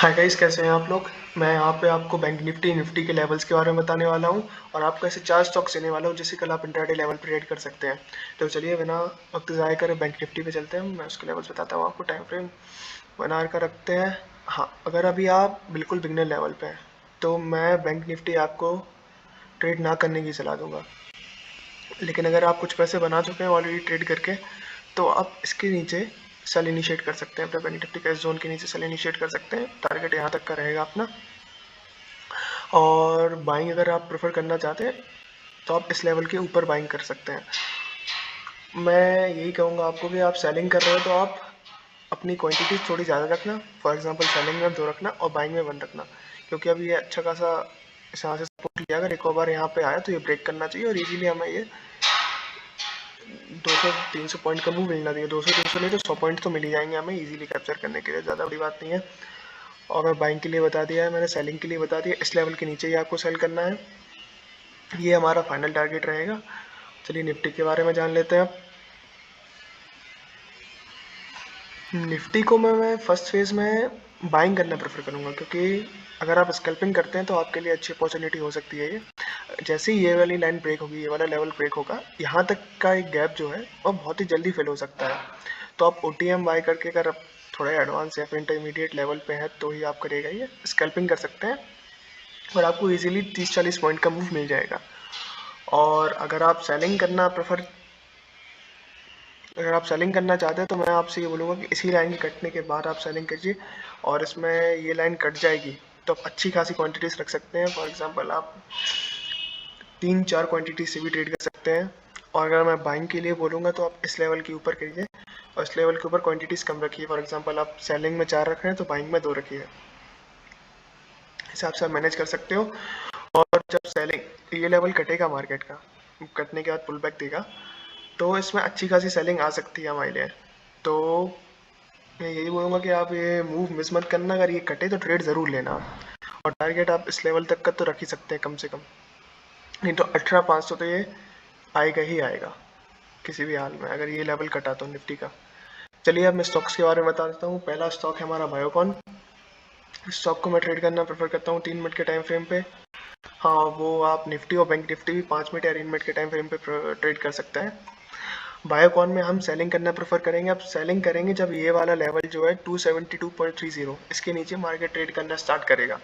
Hi guys, कैसे हैं आप लोग। मैं यहाँ पे आपको बैंक निफ्टी के लेवल्स के बारे में बताने वाला हूँ और आपको ऐसे 4 स्टॉक्स देने वाला हूँ जिससे कल आप इंट्राडे लेवल पे ट्रेड कर सकते हैं। तो चलिए बिना वक्त ज़ाया करे बैंक निफ्टी पे चलते हैं। मैं उसके लेवल्स बताता हूँ आपको। टाइम फ्रेम बना कर रखते हैं। हाँ, अगर अभी आप बिल्कुल बिगनर लेवल पे हैं तो मैं बैंक निफ्टी आपको ट्रेड ना करने की सलाह दूंगा। लेकिन अगर आप कुछ पैसे बना चुके हैं ऑलरेडी ट्रेड करके, तो आप इसके नीचे सेल इनिशिएट कर सकते हैं। अपने बैंक निफ्टी के जोन के नीचे सेल इनिशिएट कर सकते हैं। टारगेट यहाँ तक का रहेगा अपना। और बाइंग अगर आप प्रेफर करना चाहते हैं तो आप इस लेवल के ऊपर बाइंग कर सकते हैं। मैं यही कहूँगा आपको कि आप सेलिंग कर रहे हो तो आप अपनी क्वांटिटी थोड़ी ज़्यादा रखना। फॉर एग्जांपल सेलिंग में 2 रखना और बाइंग में 1 रखना, क्योंकि अभी ये अच्छा खासा यहाँ से सपोर्ट लिया। अगर एक और बार यहाँ पे आया तो ये ब्रेक करना चाहिए और इजीली हमें ये 200-300 पॉइंट का मूव मिलना चाहिए। 200-300 नहीं तो 100 पॉइंट तो मिल ही जाएंगे हमें इजीली कैप्चर करने के लिए। ज़्यादा बड़ी बात नहीं है। और मैं बाइंग के लिए बता दिया है, मैंने सेलिंग के लिए बता दिया। इस लेवल के नीचे ही आपको सेल करना है। ये हमारा फाइनल टारगेट रहेगा। चलिए निफ्टी के बारे में जान लेते हैं। निफ्टी को मैं फर्स्ट फेज में बाइंग करना प्रेफर करूँगा, क्योंकि अगर आप स्कैल्पिंग करते हैं तो आपके लिए अच्छी अपॉर्चुनिटी हो सकती है। ये जैसे ही ये वाली लाइन ब्रेक होगी, ये वाला लेवल ब्रेक होगा, यहाँ तक का एक गैप जो है वो बहुत ही जल्दी फिल हो सकता है। तो आप OTM बाय करके अगर आप थोड़ा एडवांस या फिर इंटरमीडिएट लेवल पे है तो ही आप करेगा ये स्कैल्पिंग कर सकते हैं और आपको इजीली 30-40 पॉइंट का मूव मिल जाएगा। और अगर आप सेलिंग करना चाहते हैं तो मैं आपसे ये बोलूँगा कि इसी लाइन के कटने के बाद आप सेलिंग कीजिए। और इसमें ये लाइन कट जाएगी तो आप अच्छी खासी क्वांटिटीज़ रख सकते हैं। फॉर एग्जांपल आप 3-4 क्वांटिटी से भी ट्रेड कर सकते हैं। और अगर मैं बाइंग के लिए बोलूँगा तो आप इस लेवल के ऊपर करिए और इस लेवल के ऊपर क्वांटिटीज़ कम रखिए। फॉर एग्जांपल आप सेलिंग में 4 रख रहे हैं तो बाइंग में 2 रखिए। हिसाब से आप मैनेज कर सकते हो। और जब सेलिंग ये लेवल कटेगा मार्केट का, कटने के बाद पुल बैक देगा, तो इसमें अच्छी खासी सेलिंग आ सकती है हमारे लिए। तो मैं यही बोलूँगा कि आप ये मूव मिस मत करना। अगर ये कटे तो ट्रेड ज़रूर लेना। और टारगेट आप इस लेवल तक का तो रख ही सकते हैं कम से कम, नहीं तो 18,500 तो ये आएगा ही आएगा किसी भी हाल में, अगर ये लेवल कटा तो निफ्टी का। चलिए अब मैं स्टॉक्स के बारे में बता देता हूँ। पहला स्टॉक है हमारा बायोकॉन। इस स्टॉक को मैं ट्रेड करना प्रेफर करता हूँ 3 मिनट के टाइम फ्रेम पे। हाँ, वो आप निफ्टी और बैंक निफ्टी भी 5 मिनट या 3 मिनट के टाइम फ्रेम पे ट्रेड कर सकते हैं। बायोकॉन में हम सेलिंग करना प्रेफर करेंगे। अब सेलिंग करेंगे जब ये वाला लेवल जो है 272.30 इसके नीचे मार्केट ट्रेड करना स्टार्ट करेगा।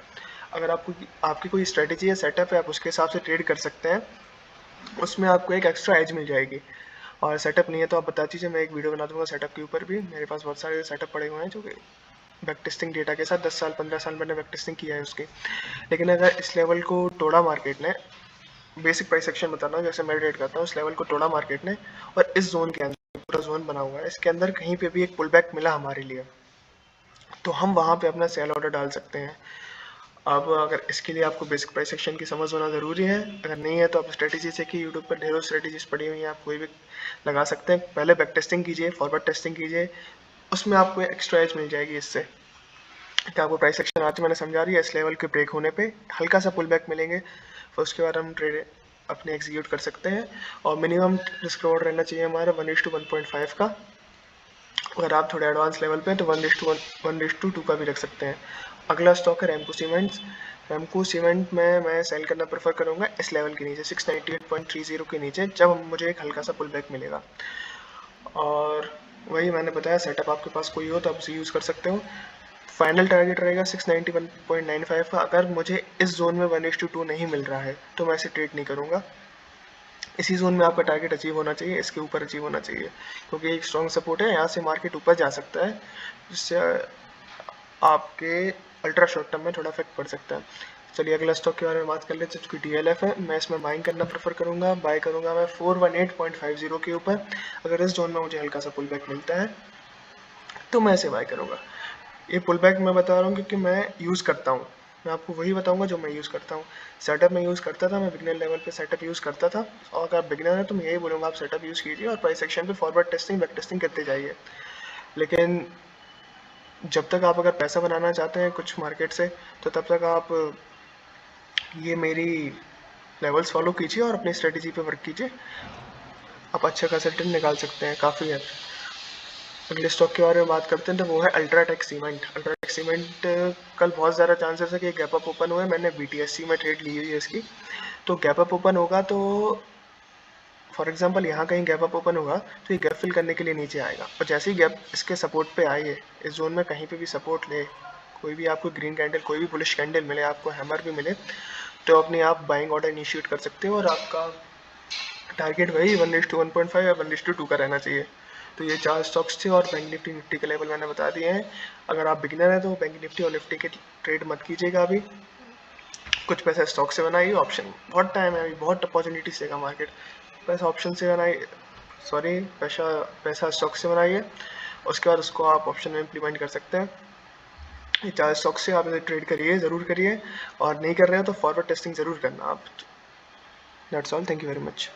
अगर आपकी कोई स्ट्रेटेजी या सेटअप है, आप उसके हिसाब से ट्रेड कर सकते हैं। उसमें आपको एक एक्स्ट्रा एज मिल जाएगी। और सेटअप नहीं है तो आप बता दीजिए, मैं एक वीडियो बना दूंगा सेटअप के ऊपर भी। मेरे पास बहुत सारे सेटअप पड़े हुए हैं जो कि बैक टेस्टिंग डेटा के साथ 10 साल 15 साल मैंने बैक टेस्टिंग किया है उसकी। लेकिन अगर इस लेवल को तोड़ा मार्केट ने, बेसिक प्राइस एक्शन बताना हूँ जैसे मैं ट्रेड करता हूँ, इस लेवल को तोड़ा मार्केट ने और इस जोन के अंदर पूरा जोन बना हुआ है, इसके अंदर कहीं पे भी एक पुल बैक मिला हमारे लिए, तो हम वहाँ पे अपना सेल ऑर्डर डाल सकते हैं। अब अगर इसके लिए आपको बेसिक प्राइस एक्शन की समझ होना ज़रूरी है। अगर नहीं है तो आप स्ट्रेटेजी सीखिए। यूट्यूब पर ढेरों स्ट्रेटेजीज पड़ी हुई हैं, आप कोई भी लगा सकते हैं। पहले बैक टेस्टिंग कीजिए, फॉरवर्ड टेस्टिंग कीजिए, उसमें आपको एक्स्ट्रा एज मिल जाएगी इससे। क्या आपको प्राइस एक्शन आज मैंने समझा रही है। इस लेवल के ब्रेक होने पे हल्का सा पुल बैक मिलेंगे, फिर उसके बाद हम ट्रेड अपने एग्जीक्यूट कर सकते हैं। और मिनिमम रिस्क रिवॉर्ड रहना चाहिए हमारा 1:1.5 का। अगर आप थोड़े एडवांस लेवल पे हैं तो 1:2 का भी रख सकते हैं। अगला स्टॉक है रैमको सीमेंट्स। रैमको सीमेंट में मैं सेल करना प्रेफर करूँगा इस लेवल के नीचे 698.30 के नीचे, जब मुझे एक हल्का सा पुल बैक मिलेगा। और वही मैंने बताया, सेटअप आपके पास कोई हो तो आप उसे यूज़ कर सकते हो। फाइनल टारगेट रहेगा 691.95 का। अगर मुझे इस जोन में 1:2 नहीं मिल रहा है तो मैं इसे ट्रेड नहीं करूँगा। इसी जोन में आपका टारगेट अचीव होना चाहिए, इसके ऊपर अचीव होना चाहिए, क्योंकि एक स्ट्रॉन्ग सपोर्ट है। यहाँ से मार्केट ऊपर जा सकता है, जिससे आपके अल्ट्रा शॉर्ट टर्म में थोड़ा इफेक्ट पड़ सकता है। चलिए अगला स्टॉक के बारे में बात कर लेते हैं, जो कि DLF है। मैं इसमें बाइंग करना प्रेफर करूँगा। बाय करूँगा मैं 418.50 के ऊपर। अगर इस जोन में मुझे हल्का सा पुल बैक मिलता है तो मैं इसे बाय करूँगा। ये पुल बैक मैं बता रहा हूँ क्योंकि मैं यूज़ करता हूँ। मैं आपको वही बताऊँगा जो मैं यूज़ करता हूँ। सेटअप में यूज़ करता था, मैं बिगनर लेवल पे सेटअप यूज़ करता था। और अगर आप बिगनर हैं तो मैं यही बोलूँगा आप सेटअप यूज़ कीजिए और प्राइस एक्शन पे फॉरवर्ड टेस्टिंग बैक टेस्टिंग करते जाइए। लेकिन जब तक आप अगर पैसा बनाना चाहते हैं कुछ मार्केट से, तो तब तक आप ये मेरी लेवल्स फॉलो कीजिए और अपनी स्ट्रेटेजी पे वर्क कीजिए। आप अच्छा खासा रिटर्न निकाल सकते हैं, काफ़ी है। अगले स्टॉक के बारे में बात करते हैं तो वो है अल्ट्राटेक सीमेंट। अल्ट्राटेक सीमेंट कल बहुत ज़्यादा चांसेस है कि गैप अप ओपन हुआ है। मैंने BTSC में ट्रेड ली हुई है इसकी, तो गैप अप ओपन होगा तो फॉर एग्जांपल यहाँ कहीं गैप अप ओपन होगा तो ये गैप फिल करने के लिए नीचे आएगा, और जैसे ही गैप इसके सपोर्ट पे आई है, इस जोन में कहीं पे भी सपोर्ट ले, कोई भी आपको ग्रीन कैंडल, कोई भी बुलिश कैंडल मिले, आपको हैमर भी मिले, तो अपने आप बाइंग ऑर्डर इनिशिएट कर सकते हो, और आपका टारगेट वही 1:1.5 या 1:2 का रहना चाहिए। तो ये 4 स्टॉक्स थे, और बैंक निफ्टी के लेवल मैंने बता दिए हैं। अगर आप बिगिनर हैं तो बैंक निफ्टी और निफ्टी के ट्रेड मत कीजिएगा अभी, कुछ पैसा स्टॉक से बनाइए। ऑप्शन बहुत टाइम है अभी, बहुत अपॉर्चुनिटीज देगा मार्केट। पैसा ऑप्शन से बनाइए, सॉरी पैसा स्टॉक से बनाइए, उसके बाद उसको आप ऑप्शन में इम्प्लीमेंट कर सकते हैं। ये 4 स्टॉक से आप इसे ट्रेड करिए, ज़रूर करिए, और नहीं कर रहे हो तो फॉरवर्ड टेस्टिंग ज़रूर करना आप। That's all, thank you very much.